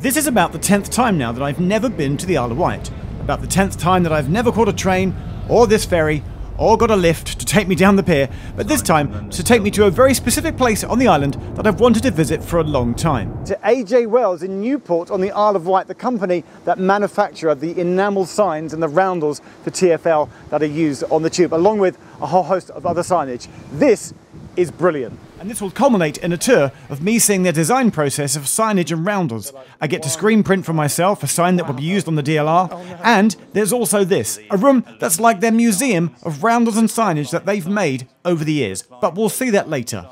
This is about the 10th time now that I've never been to the Isle of Wight. About the 10th time that I've never caught a train, or this ferry, or got a lift to take me down the pier, but this time to take me to a very specific place on the island that I've wanted to visit for a long time. To AJ Wells in Newport on the Isle of Wight, the company that manufacture the enamel signs and the roundels for TfL that are used on the tube, along with a whole host of other signage. This is brilliant. And this will culminate in a tour of me seeing the design process of signage and roundels. I get to screen print for myself a sign that will be used on the DLR, and there's also this, a room that's like their museum of roundels and signage that they've made over the years, but we'll see that later.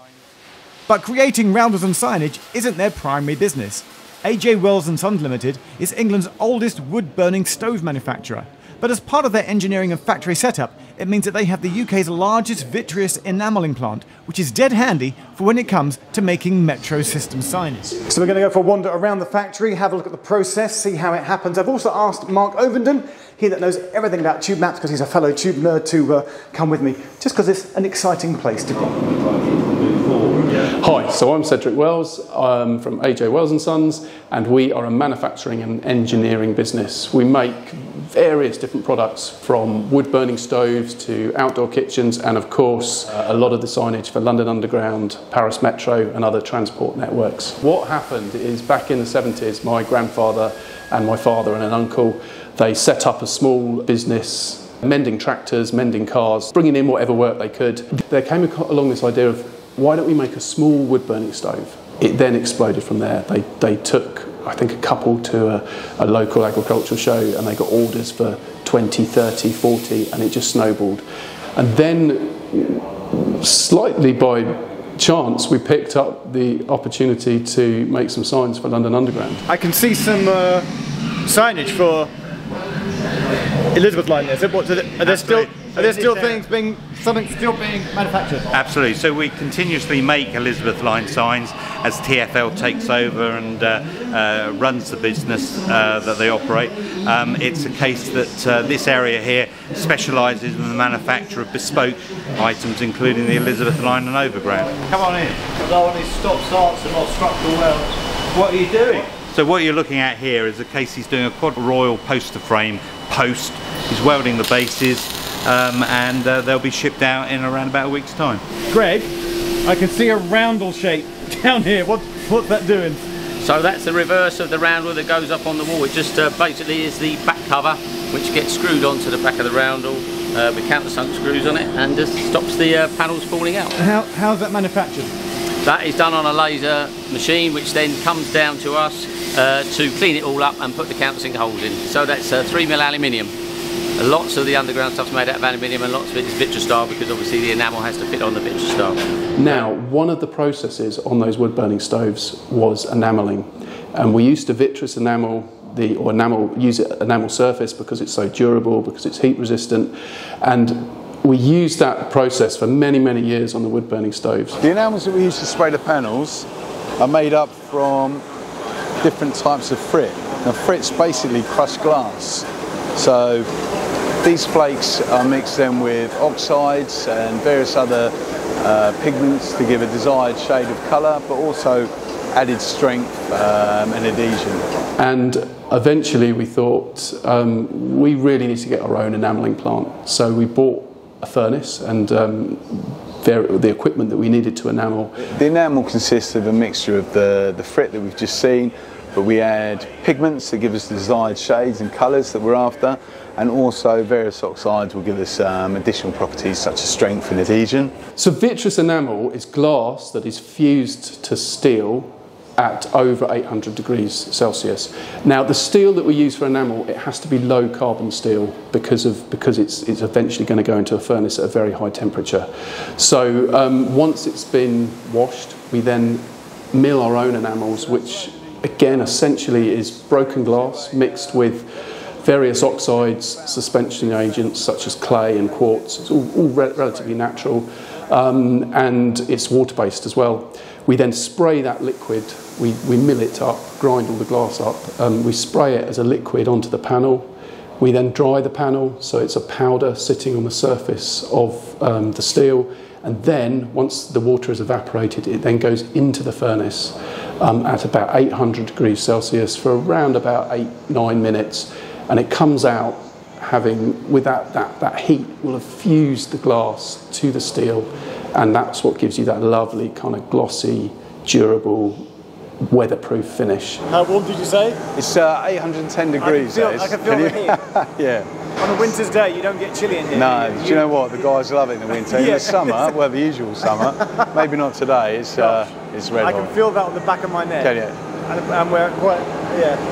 But creating roundels and signage isn't their primary business. AJ Wells & Sons Limited is England's oldest wood-burning stove manufacturer. But as part of their engineering and factory setup, it means that they have the UK's largest vitreous enamelling plant, which is dead handy for when it comes to making metro system signage. So we're going to go for a wander around the factory, have a look at the process, see how it happens. I've also asked Mark Ovenden, he that knows everything about tube maps because he's a fellow tube nerd, to come with me, just because it's an exciting place to be. Hi, so I'm Cedric Wells, I'm from AJ Wells & Sons, and we are a manufacturing and engineering business. We make various different products from wood-burning stoves to outdoor kitchens and, of course, a lot of the signage for London Underground, Paris Metro and other transport networks. What happened is back in the 70s, my grandfather and my father and an uncle, they set up a small business, mending tractors, mending cars, bringing in whatever work they could. There came along this idea of, why don't we make a small wood-burning stove? It then exploded from there. They took, I think, a couple to a local agricultural show and they got orders for 20, 30, 40, and it just snowballed. And then, slightly by chance, we picked up the opportunity to make some signs for London Underground. I can see some signage for Elizabeth Line there. So what, are there still things being, something still being manufactured? Absolutely. So we continuously make Elizabeth Line signs as TfL takes over and runs the business that they operate. It's a case that this area here specialises in the manufacture of bespoke items, including the Elizabeth Line and Overground. Come on in. I don't want any stop starts and not structural welds. What are you doing? So what you're looking at here is a case he's doing a quad royal poster frame post. He's welding the bases and they'll be shipped out in around about a week's time. Greg, I can see a roundel shape down here. What's that doing? So that's the reverse of the roundel that goes up on the wall. It just basically is the back cover which gets screwed onto the back of the roundel with countersunk screws on it and just stops the panels falling out. How's that manufactured? That is done on a laser machine which then comes down to us to clean it all up and put the countersink holes in. So that's 3mm aluminium. Lots of the underground stuff's made out of aluminium and lots of it is vitreous style because obviously the enamel has to fit on the vitreous style. Now, one of the processes on those wood-burning stoves was enamelling, and we used to vitreous enamel use enamel surface because it's so durable, because it's heat resistant, and we used that process for many, many years on the wood-burning stoves. The enamels that we use to spray the panels are made up from different types of frit. Now, frit's basically crushed glass. So these flakes are mixed then with oxides and various other pigments to give a desired shade of colour, but also added strength and adhesion. And eventually we thought we really need to get our own enamelling plant. So we bought a furnace and the equipment that we needed to enamel. The enamel consists of a mixture of the frit that we've just seen, but we add pigments that give us the desired shades and colours that we're after, and also various oxides will give us additional properties such as strength and adhesion. So vitreous enamel is glass that is fused to steel at over 800 degrees Celsius. Now, the steel that we use for enamel, it has to be low carbon steel because it's eventually going to go into a furnace at a very high temperature. So once it's been washed, we then mill our own enamels, which again essentially is broken glass mixed with various oxides, suspension agents such as clay and quartz. It's all relatively natural, and it's water-based as well. We then spray that liquid, we mill it up, grind all the glass up, we spray it as a liquid onto the panel. We then dry the panel so it's a powder sitting on the surface of the steel, and then once the water is evaporated, it then goes into the furnace. at about 800 degrees Celsius for around about 8-9 minutes, and it comes out having, with that heat will have fused the glass to the steel, and that's what gives you that lovely kind of glossy, durable, weatherproof finish. How warm did you say? It's 810 degrees. I can feel the heat. Yeah. On a winter's day, you don't get chilly in here. No, do you know what? The guys love it in the winter. In the summer, well, the usual summer, maybe not today. It's red I hot. can feel that on the back of my neck. Can you? And we're quite,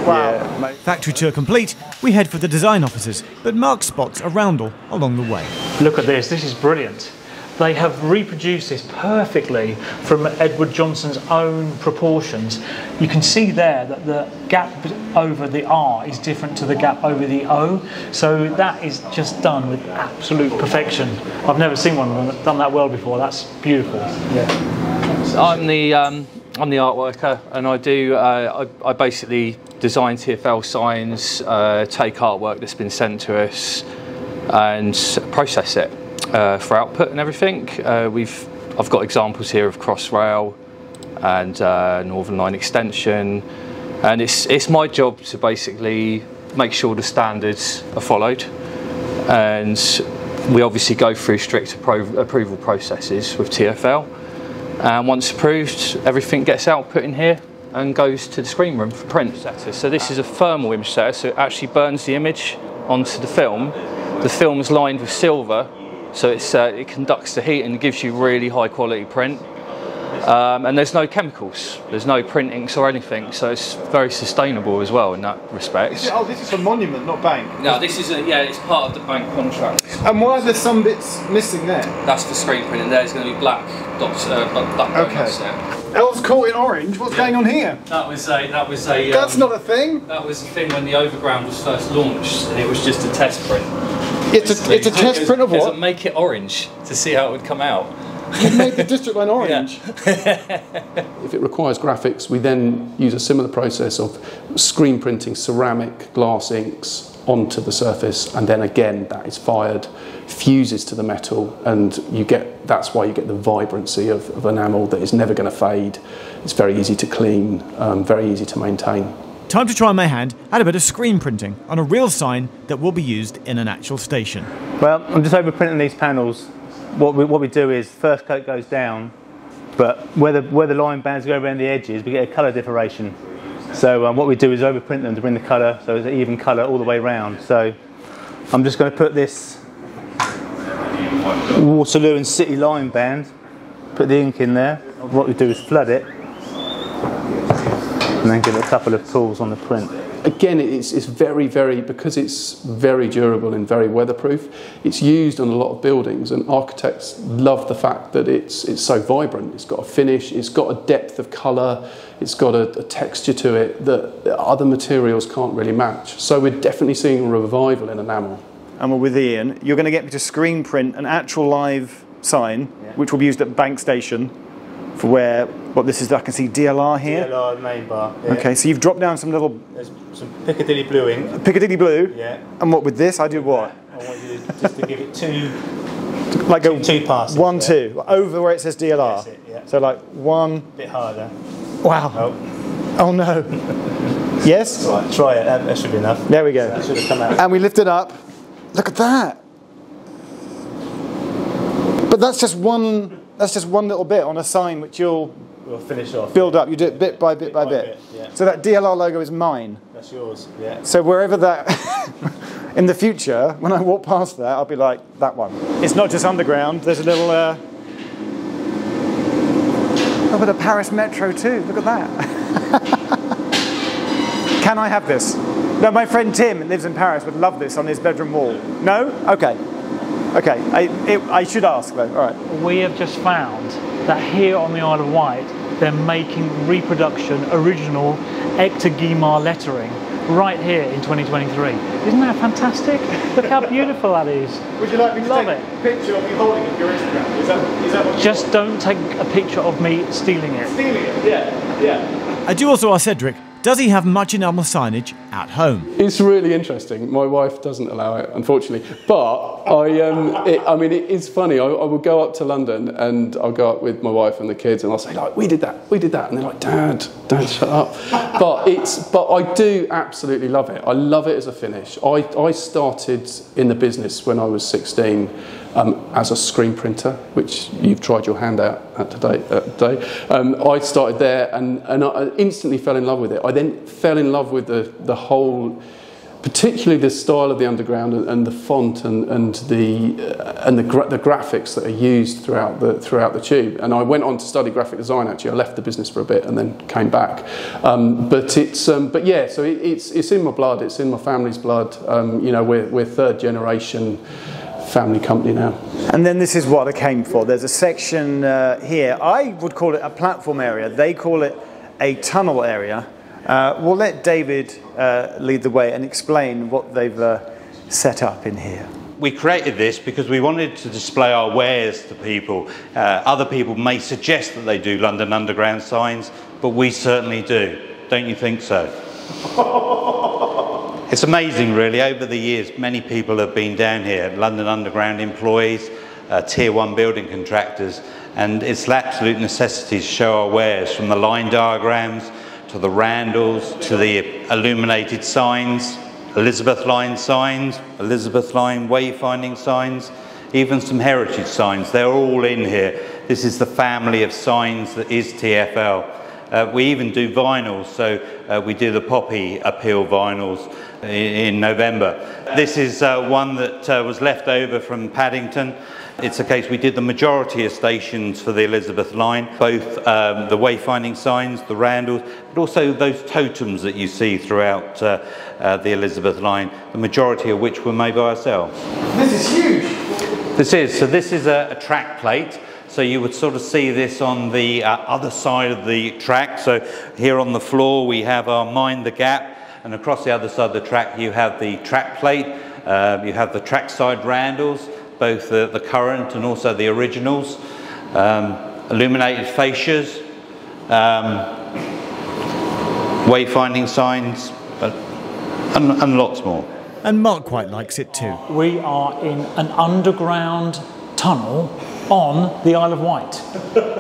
wow. Yeah, mate. Factory tour complete, we head for the design offices, but Mark spots a roundel along the way. Look at this is brilliant. They have reproduced this perfectly from Edward Johnson's own proportions. You can see there that the gap over the R is different to the gap over the O. So that is just done with absolute perfection. I've never seen one done that well before. That's beautiful. Yeah. So I'm the art worker, and I do. I basically design TFL signs, take artwork that's been sent to us, and process it for output and everything. I've got examples here of Crossrail and Northern Line extension, and it's my job to basically make sure the standards are followed, and we obviously go through strict approval processes with TFL. And once approved, everything gets output in here and goes to the screen room for print. So this is a thermal image setter, so it actually burns the image onto the film. The film is lined with silver, so it conducts the heat and gives you really high quality print. And there's no chemicals, there's no print inks or anything, so it's very sustainable as well in that respect. This is for Monument, not Bank? No, this is it's part of the bank contract. And why are there some bits missing there? That's for screen print, and there's going to be black dots, black donuts there. Elves caught in orange. What's going on here? That was a. That's not a thing. That was a thing when the Overground was first launched, and it was just a test print. It's a test print of what? To make it orange to see how it would come out. You made the district line orange. If it requires graphics, we then use a similar process of screen printing ceramic glass inks onto the surface, and then again that is fired, fuses to the metal, and that's why you get the vibrancy of enamel that is never going to fade. It's very easy to clean, very easy to maintain. Time to try my hand at a bit of screen printing on a real sign that will be used in an actual station. Well, I'm just overprinting these panels. What we do is first coat goes down, but where the line bands go around the edges, we get a colour differentiation. So what we do is overprint them to bring the colour, so it's an even colour all the way round. So I'm just going to put this Waterloo and City line band, put the ink in there. What we do is flood it, and then give it a couple of pulls on the print. Again, it's very, because it's very durable and very weatherproof, it's used on a lot of buildings, and architects love the fact that it's so vibrant. It's got a finish, it's got a depth of colour, it's got a texture to it that other materials can't really match. So we're definitely seeing a revival in enamel. And we're with Ian. You're going to get me to screen print an actual live sign, which will be used at Bank Station for where, this is, I can see DLR here. DLR main bar. Yeah. Okay, so you've dropped down some little... There's some Piccadilly blue ink. Piccadilly blue? Yeah. And what with this, I do what? I want you just to give it two passes. 1, 2, over where it says DLR. That's it, yeah. So like 1... A bit harder. Wow. Oh no. Yes? Right, try it, that should be enough. There we go. So that should have come out. And we lift it up. Look at that. But that's just one little bit on a sign which we'll finish off. Build up. You do it bit by bit by bit. Yeah. So that DLR logo is mine. That's yours. Yeah. So wherever that, in the future, when I walk past that, I'll be like, that one. It's not just underground. There's a little. Oh, but a Paris Metro too. Look at that. Can I have this? No, my friend Tim, who lives in Paris, would love this on his bedroom wall. No? Okay. Okay. I should ask though. All right. We have just found that here on the Isle of Wight, they're making reproduction original Hector Guimard lettering right here in 2023. Isn't that fantastic? Look how beautiful that is. Would you like me to Love take a picture of you holding it for your Instagram? Is that what you Just don't take a picture of me stealing it. Stealing it? Yeah. I do also ask Cedric does he have much enamel signage at home? It's really interesting. My wife doesn't allow it, unfortunately. But it's funny. I will go up to London and I'll go up with my wife and the kids and I'll say, like, we did that. And they're like, Dad, shut up. But I do absolutely love it. I love it as a finish. I started in the business when I was 16 as a screen printer, which you've tried your hand out at today. I started there and I instantly fell in love with it. I then fell in love with the whole, particularly the style of the Underground and the font and the graphics that are used throughout the tube. And I went on to study graphic design. Actually, I left the business for a bit and then came back. So it's in my blood. It's in my family's blood. We're third generation family company now. And then this is what I came for. There's a section here. I would call it a platform area. They call it a tunnel area. We'll let David lead the way and explain what they've set up in here. We created this because we wanted to display our wares to people. Other people may suggest that they do London Underground signs, but we certainly do. Don't you think so? It's amazing, really. Over the years, many people have been down here, London Underground employees, Tier 1 building contractors, and it's an absolute necessity to show our wares, from the line diagrams to the Roundels to the illuminated signs, Elizabeth line signs, Elizabeth line wayfinding signs, even some heritage signs. They're all in here. This is the family of signs that is TfL. We even do vinyls, so we do the Poppy Appeal vinyls in November. This is one that was left over from Paddington. It's a case we did the majority of stations for the Elizabeth line, both the wayfinding signs, the Roundels, but also those totems that you see throughout the Elizabeth line, the majority of which were made by ourselves. This is huge! This is a track plate. So you would sort of see this on the other side of the track. So here on the floor we have our Mind the Gap, and across the other side of the track you have the track plate, you have the trackside Roundels, both the current and also the originals, illuminated fascias, wayfinding signs, and lots more. And Mark quite likes it too. We are in an underground tunnel on the Isle of Wight.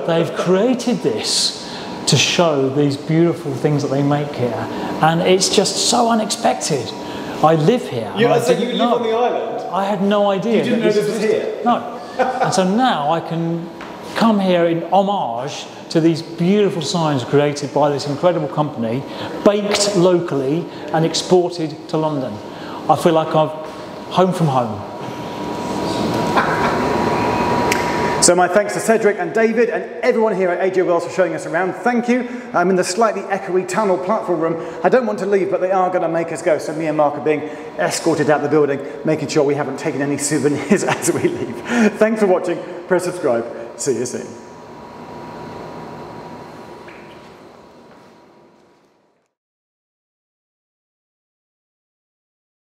They've created this to show these beautiful things that they make here, and it's just so unexpected. I live here. You live on the island? I had no idea. You didn't know this was here? No. And so now I can come here in homage to these beautiful signs created by this incredible company, baked locally and exported to London. I feel like I'm home from home. So my thanks to Cedric and David and everyone here at AJ Wells for showing us around. Thank you. I'm in the slightly echoey tunnel platform room. I don't want to leave, but they are going to make us go. So me and Mark are being escorted out the building, making sure we haven't taken any souvenirs as we leave. Thanks for watching. Press subscribe. See you soon.